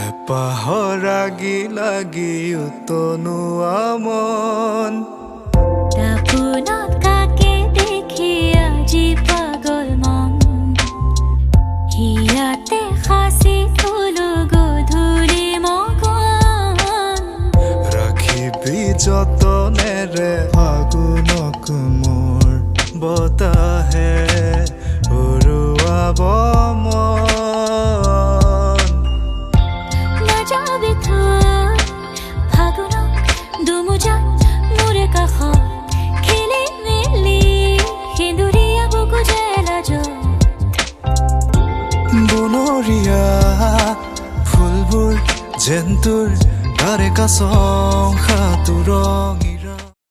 হেঁপাহৰ লাগি লাগি উতনুৱা মন দাপোনত কাকে দেখি আজি পাগল মন হিয়াতে সাঁচি থলো গধূলি মকন ৰাখিবি যতনেৰে ফাগুনক মোৰ বতাহে উৰুৱাব মন নাযাবি থৈ ফাগুনক দুমুজাত মোৰে কাষত খেলি মেলি সেন্দুৰীয়া বুকু জেলাজত বনৰীয়া ফুলবোৰ যেন তোৰ তাৰে কাছ সাঁতোৰঙি